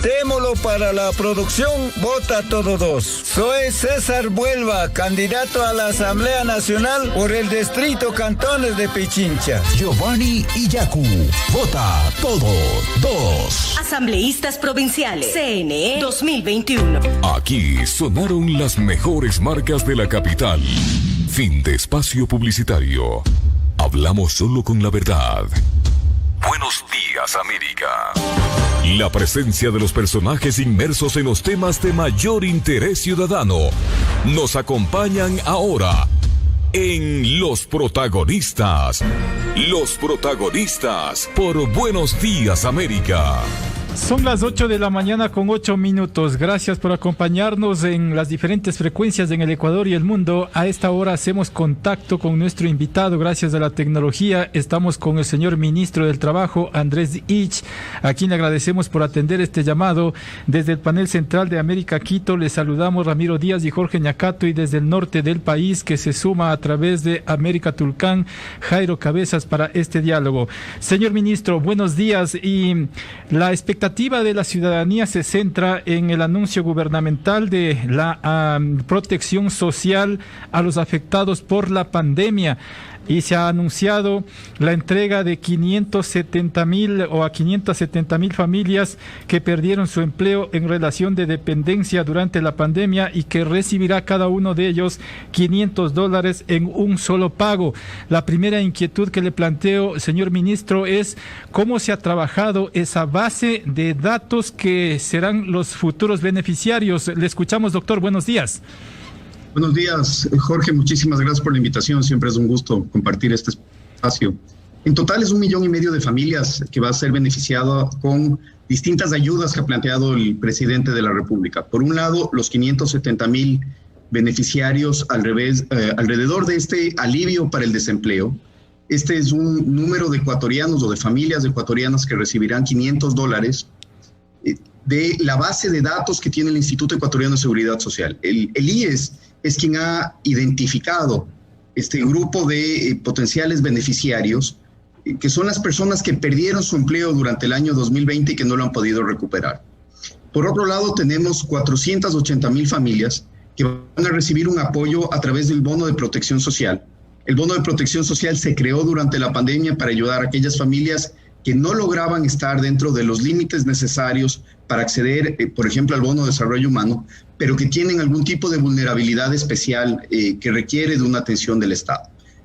Estémolo para la producción, vota todo 2. Soy César Vuelva, candidato a la Asamblea Nacional por el Distrito Cantones de Pichincha. Giovanni Illacu, vota todo 2. Asambleístas Provinciales, CNE 2021. Aquí sonaron las mejores marcas de la capital. Fin de espacio publicitario. Hablamos solo con la verdad. Buenos días, América. La presencia de los personajes inmersos en los temas de mayor interés ciudadano nos acompañan ahora en Los Protagonistas. Los Protagonistas por Buenos Días, América. Son las 8 de la mañana con 8 minutos. Gracias por acompañarnos en las diferentes frecuencias en el Ecuador y el mundo. A esta hora hacemos contacto con nuestro invitado. Gracias a la tecnología estamos con el señor ministro del Trabajo, Andrés Ich, a quien le agradecemos por atender este llamado. Desde el panel central de América Quito les saludamos Ramiro Díaz y Jorge Ñacato, y desde el norte del país que se suma a través de América Tulcán, Jairo Cabezas, para este diálogo. Señor ministro, buenos días. Y la expectativa de la ciudadanía se centra en el anuncio gubernamental de la protección social a los afectados por la pandemia. Y se ha anunciado la entrega de 570,000 familias que perdieron su empleo en relación de dependencia durante la pandemia, y que recibirá cada uno de ellos $500 en un solo pago. La primera inquietud que le planteo, señor ministro, es cómo se ha trabajado esa base de datos que serán los futuros beneficiarios. Le escuchamos, doctor. Buenos días. Buenos días, Jorge. Muchísimas gracias por la invitación. Siempre es un gusto compartir este espacio. En total es 1,5 millones de familias que va a ser beneficiado con distintas ayudas que ha planteado el presidente de la República. Por un lado, los 570,000 beneficiarios alrededor de este alivio para el desempleo. Este es un número de ecuatorianos o de familias ecuatorianas que recibirán $500 de la base de datos que tiene el Instituto Ecuatoriano de Seguridad Social. El IES es quien ha identificado este grupo de potenciales beneficiarios, que son las personas que perdieron su empleo durante el año 2020 y que no lo han podido recuperar. Por otro lado, tenemos 480,000 familias que van a recibir un apoyo a través del bono de protección social. El bono de protección social se creó durante la pandemia para ayudar a aquellas familias que no lograban estar dentro de los límites necesarios para acceder, por ejemplo, al bono de desarrollo humano, pero que tienen algún tipo de vulnerabilidad especial que requiere de una atención del Estado.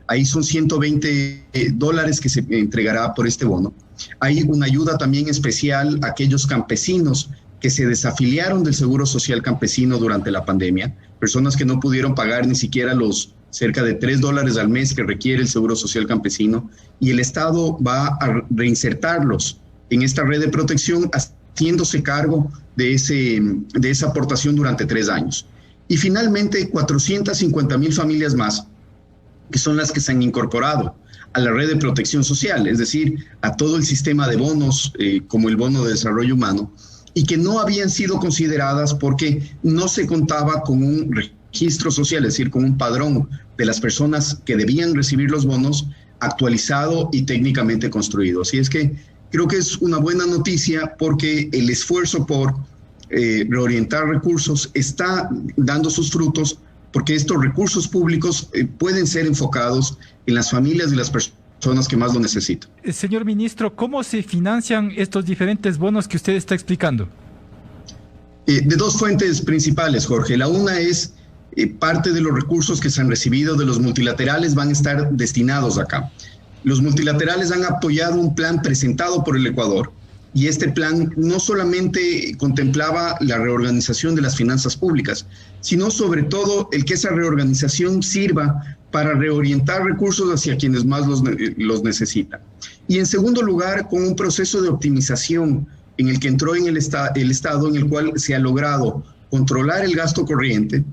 Ahí son $120 que se entregará por este bono. Hay una ayuda también especial a aquellos campesinos que se desafiliaron del Seguro Social Campesino durante la pandemia, personas que no pudieron pagar ni siquiera los cerca de $3 al mes que requiere el Seguro Social Campesino, y el Estado va a reinsertarlos en esta red de protección, haciéndose cargo de esa aportación durante 3 años. Y finalmente, 450,000 familias más, que son las que se han incorporado a la red de protección social, es decir, a todo el sistema de bonos, como el bono de desarrollo humano, y que no habían sido consideradas porque no se contaba con un registro social, es decir, con un padrón de las personas que debían recibir los bonos actualizado y técnicamente construido. Así es que creo que es una buena noticia, porque el esfuerzo por reorientar recursos está dando sus frutos, porque estos recursos públicos pueden ser enfocados en las familias de las personas que más lo necesitan. Señor ministro, ¿cómo se financian estos diferentes bonos que usted está explicando? De 2 fuentes principales, Jorge. La una es parte de los recursos que se han recibido de los multilaterales van a estar destinados acá. Los multilaterales han apoyado un plan presentado por el Ecuador, y este plan no solamente contemplaba la reorganización de las finanzas públicas, sino sobre todo el que esa reorganización sirva para reorientar recursos hacia quienes más los necesitan. Y en segundo lugar, con un proceso de optimización en el que entró en el Estado, en el cual se ha logrado controlar el gasto corriente,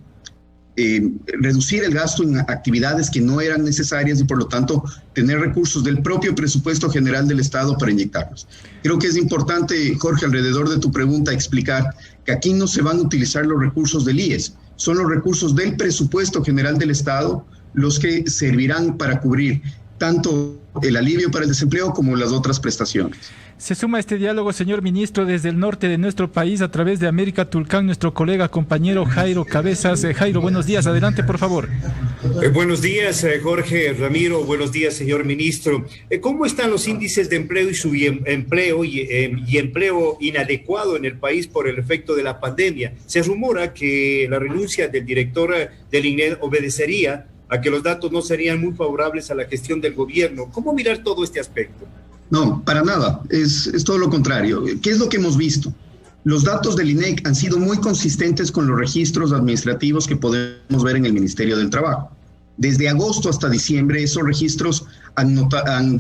reducir el gasto en actividades que no eran necesarias y por lo tanto tener recursos del propio presupuesto general del Estado para inyectarlos. Creo que es importante, Jorge, alrededor de tu pregunta, explicar que aquí no se van a utilizar los recursos del IES, son los recursos del presupuesto general del Estado los que servirán para cubrir tanto el alivio para el desempleo como las otras prestaciones. Se suma a este diálogo, señor ministro, desde el norte de nuestro país, a través de América Tulcán, nuestro colega, compañero Jairo Cabezas. Jairo, buenos días, adelante, por favor. Buenos días, Jorge, Ramiro, buenos días, señor ministro. ¿Cómo están los índices de empleo y subempleo y empleo inadecuado en el país por el efecto de la pandemia? Se rumora que la renuncia del director del INED obedecería a que los datos no serían muy favorables a la gestión del gobierno. ¿Cómo mirar todo este aspecto? No, para nada, es todo lo contrario. ¿Qué es lo que hemos visto? Los datos del INEC han sido muy consistentes con los registros administrativos que podemos ver en el Ministerio del Trabajo. Desde agosto hasta diciembre, esos registros han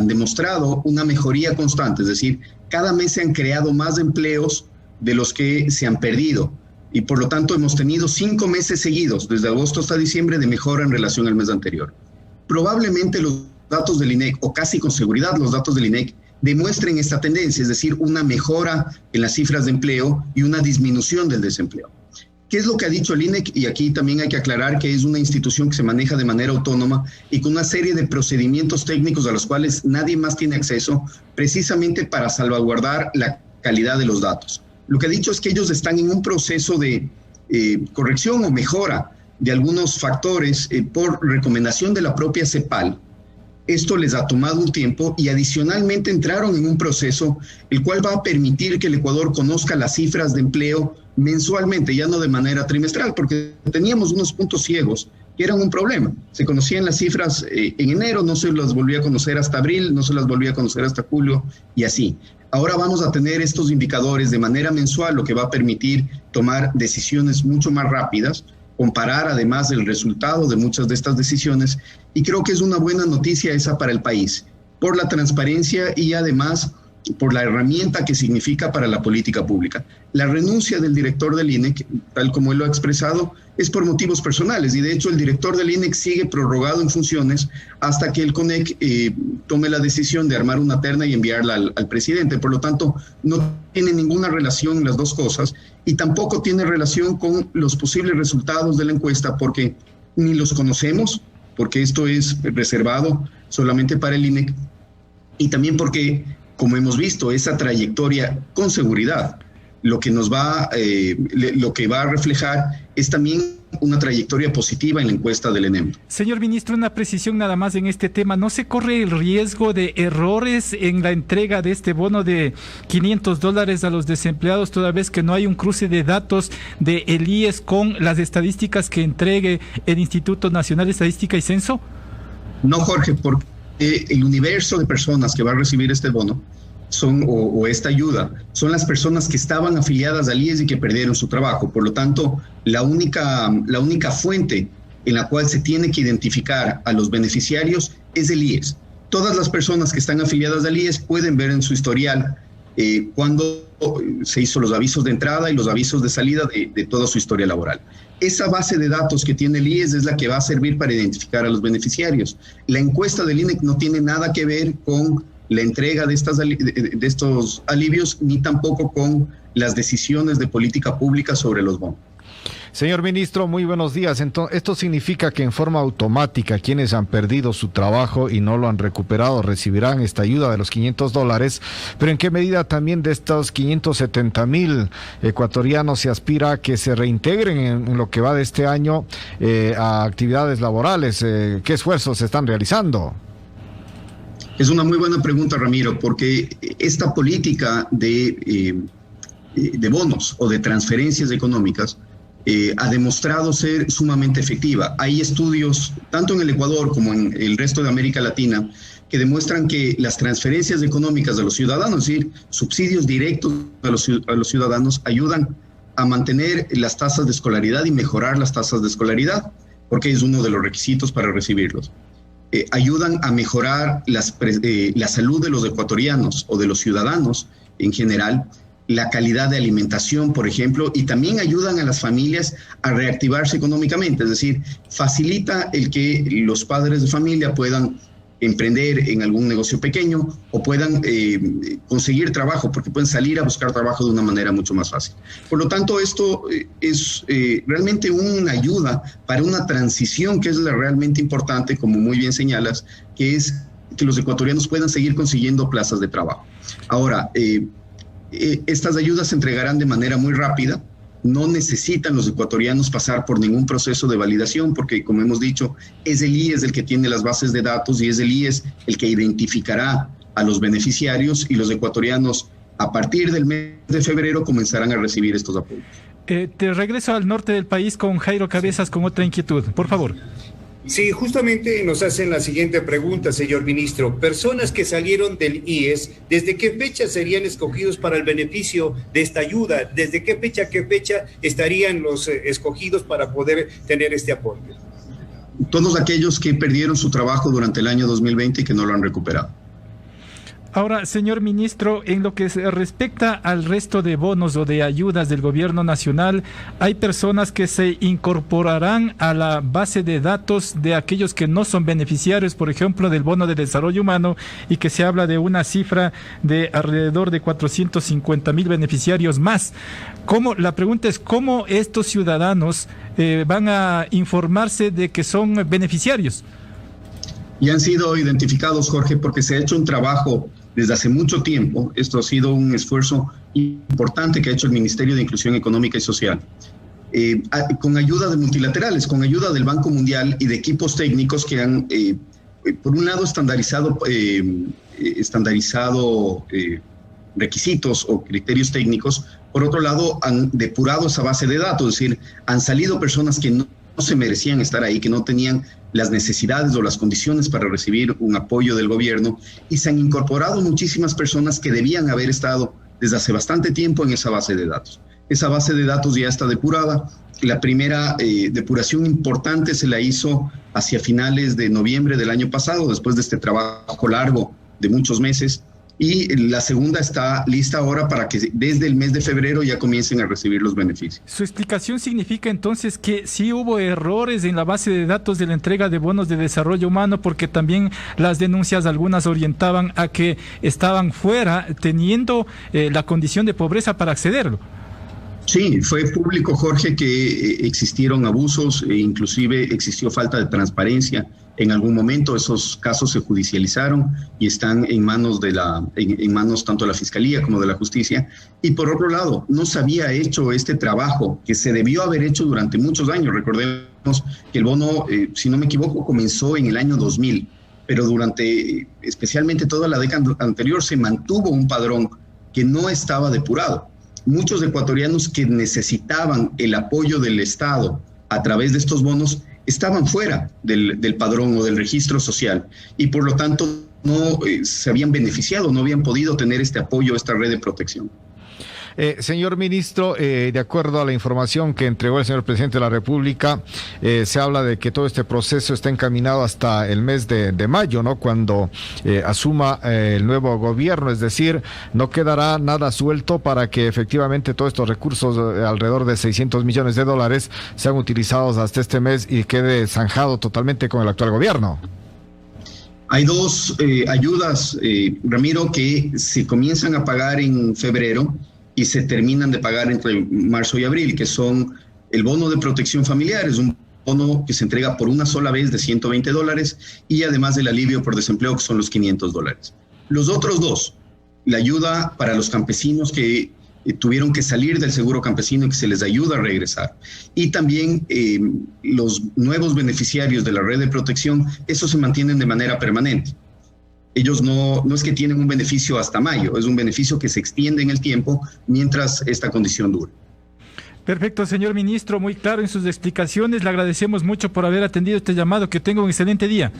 demostrado una mejoría constante, es decir, cada mes se han creado más empleos de los que se han perdido. Y por lo tanto hemos tenido 5 meses seguidos, desde agosto hasta diciembre, de mejora en relación al mes anterior. Probablemente los datos del INEC, o casi con seguridad los datos del INEC, demuestren esta tendencia, es decir, una mejora en las cifras de empleo y una disminución del desempleo. ¿Qué es lo que ha dicho el INEC? Y aquí también hay que aclarar que es una institución que se maneja de manera autónoma y con una serie de procedimientos técnicos a los cuales nadie más tiene acceso, precisamente para salvaguardar la calidad de los datos. Lo que ha dicho es que ellos están en un proceso de corrección o mejora de algunos factores por recomendación de la propia CEPAL. Esto les ha tomado un tiempo y adicionalmente entraron en un proceso el cual va a permitir que el Ecuador conozca las cifras de empleo mensualmente, ya no de manera trimestral, porque teníamos unos puntos ciegos que eran un problema. Se conocían las cifras en enero, no se las volvía a conocer hasta abril, no se las volvía a conocer hasta julio y así. Ahora vamos a tener estos indicadores de manera mensual, lo que va a permitir tomar decisiones mucho más rápidas, comparar además el resultado de muchas de estas decisiones, y creo que es una buena noticia esa para el país, por la transparencia y además por la herramienta que significa para la política pública. La renuncia del director del INEC, tal como él lo ha expresado, es por motivos personales, y de hecho el director del INEC sigue prorrogado en funciones hasta que el CONEC tome la decisión de armar una terna y enviarla al presidente. Por lo tanto, no tiene ninguna relación las dos cosas, y tampoco tiene relación con los posibles resultados de la encuesta, porque ni los conocemos, porque esto es reservado solamente para el INEC, y también porque, como hemos visto, esa trayectoria con seguridad, lo que va a reflejar es también una trayectoria positiva en la encuesta del ENEM. Señor ministro, una precisión nada más en este tema. ¿No se corre el riesgo de errores en la entrega de este bono de $500 a los desempleados, toda vez que no hay un cruce de datos de el IES con las estadísticas que entregue el Instituto Nacional de Estadística y Censo? No, Jorge, porque el universo de personas que va a recibir este bono o esta ayuda son las personas que estaban afiliadas al IES y que perdieron su trabajo. Por lo tanto, la única fuente en la cual se tiene que identificar a los beneficiarios es el IES. Todas las personas que están afiliadas al IES pueden ver en su historial cuando se hizo los avisos de entrada y los avisos de salida de toda su historia laboral. Esa base de datos que tiene el IES es la que va a servir para identificar a los beneficiarios. La encuesta del INEC no tiene nada que ver con la entrega de estos alivios, ni tampoco con las decisiones de política pública sobre los bonos. Señor ministro, muy buenos días. Entonces, esto significa que en forma automática quienes han perdido su trabajo y no lo han recuperado recibirán esta ayuda de los $500, pero ¿en qué medida también de estos 570,000 ecuatorianos se aspira a que se reintegren en lo que va de este año a actividades laborales? ¿Qué esfuerzos se están realizando? Es una muy buena pregunta, Ramiro, porque esta política de bonos o de transferencias económicas ha demostrado ser sumamente efectiva. Hay estudios, tanto en el Ecuador como en el resto de América Latina, que demuestran que las transferencias económicas de los ciudadanos, es decir, subsidios directos a los ciudadanos, ayudan a mantener las tasas de escolaridad y mejorar las tasas de escolaridad, porque es uno de los requisitos para recibirlos. Ayudan a mejorar la salud de los ecuatorianos o de los ciudadanos en general, la calidad de alimentación, por ejemplo, y también ayudan a las familias a reactivarse económicamente, es decir, facilita el que los padres de familia puedan emprender en algún negocio pequeño o puedan conseguir trabajo, porque pueden salir a buscar trabajo de una manera mucho más fácil. Por lo tanto, esto es realmente una ayuda para una transición que es la realmente importante, como muy bien señalas, que es que los ecuatorianos puedan seguir consiguiendo plazas de trabajo. Ahora, estas ayudas se entregarán de manera muy rápida. No necesitan los ecuatorianos pasar por ningún proceso de validación porque, como hemos dicho, es el IES el que tiene las bases de datos y es el IES el que identificará a los beneficiarios, y los ecuatorianos a partir del mes de febrero comenzarán a recibir estos apoyos. Te regreso al norte del país con Jairo Cabezas con otra inquietud. Por favor. Sí, justamente nos hacen la siguiente pregunta, señor ministro. Personas que salieron del IES, ¿desde qué fecha serían escogidos para el beneficio de esta ayuda? ¿Desde qué fecha estarían los escogidos para poder tener este apoyo? Todos aquellos que perdieron su trabajo durante el año 2020 y que no lo han recuperado. Ahora, señor ministro, en lo que se respecta al resto de bonos o de ayudas del gobierno nacional, hay personas que se incorporarán a la base de datos de aquellos que no son beneficiarios, por ejemplo, del bono de desarrollo humano, y que se habla de una cifra de alrededor de 450,000 beneficiarios más. La pregunta es, ¿cómo estos ciudadanos van a informarse de que son beneficiarios? Y han sido identificados, Jorge, porque se ha hecho un trabajo desde hace mucho tiempo. Esto ha sido un esfuerzo importante que ha hecho el Ministerio de Inclusión Económica y Social, con ayuda de multilaterales, con ayuda del Banco Mundial y de equipos técnicos que han, por un lado, estandarizado requisitos o criterios técnicos. Por otro lado, han depurado esa base de datos, es decir, han salido personas que no se merecían estar ahí, que no tenían las necesidades o las condiciones para recibir un apoyo del gobierno, y se han incorporado muchísimas personas que debían haber estado desde hace bastante tiempo en esa base de datos. Esa base de datos ya está depurada. La primera depuración importante se la hizo hacia finales de noviembre del año pasado, después de este trabajo largo de muchos meses. Y la segunda está lista ahora para que desde el mes de febrero ya comiencen a recibir los beneficios. ¿Su explicación significa entonces que sí hubo errores en la base de datos de la entrega de bonos de desarrollo humano, porque también las denuncias algunas orientaban a que estaban fuera teniendo la condición de pobreza para accederlo? Sí, fue público, Jorge, que existieron abusos e inclusive existió falta de transparencia. En algún momento esos casos se judicializaron y están en manos en manos tanto de la Fiscalía como de la Justicia. Y por otro lado, no se había hecho este trabajo que se debió haber hecho durante muchos años. Recordemos que el bono, si no me equivoco, comenzó en el año 2000, pero durante especialmente toda la década anterior se mantuvo un padrón que no estaba depurado. Muchos ecuatorianos que necesitaban el apoyo del Estado a través de estos bonos estaban fuera del padrón o del registro social y por lo tanto no se habían beneficiado, no habían podido tener este apoyo, esta red de protección. Señor ministro, de acuerdo a la información que entregó el señor presidente de la República, se habla de que todo este proceso está encaminado hasta el mes de mayo, ¿no? Cuando asuma el nuevo gobierno, es decir, no quedará nada suelto para que efectivamente todos estos recursos, alrededor de $600 millones, sean utilizados hasta este mes y quede zanjado totalmente con el actual gobierno. Hay dos ayudas, Ramiro, que se comienzan a pagar en febrero y se terminan de pagar entre marzo y abril, que son el bono de protección familiar, es un bono que se entrega por una sola vez de $120 y además del alivio por desempleo, que son los $500. Los otros dos, la ayuda para los campesinos que tuvieron que salir del seguro campesino y que se les ayuda a regresar, y también los nuevos beneficiarios de la red de protección, esos se mantienen de manera permanente. Ellos no es que tienen un beneficio hasta mayo, es un beneficio que se extiende en el tiempo mientras esta condición dure. Perfecto, señor ministro, muy claro en sus explicaciones. Le agradecemos mucho por haber atendido este llamado. Que tenga un excelente día.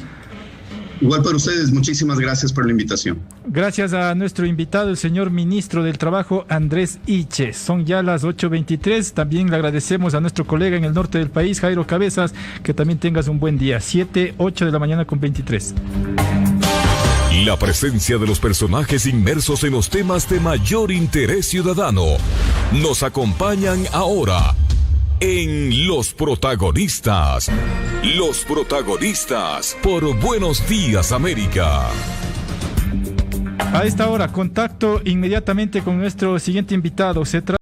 Igual para ustedes, muchísimas gracias por la invitación. Gracias a nuestro invitado, el señor ministro del Trabajo, Andrés Iches. Son ya las 8:23. También le agradecemos a nuestro colega en el norte del país, Jairo Cabezas. Que también tengas un buen día. 7:08 de la mañana con 23. La presencia de los personajes inmersos en los temas de mayor interés ciudadano nos acompañan ahora. en Los Protagonistas. Los Protagonistas por Buenos Días América. A esta hora, contacto inmediatamente con nuestro siguiente invitado. Se trata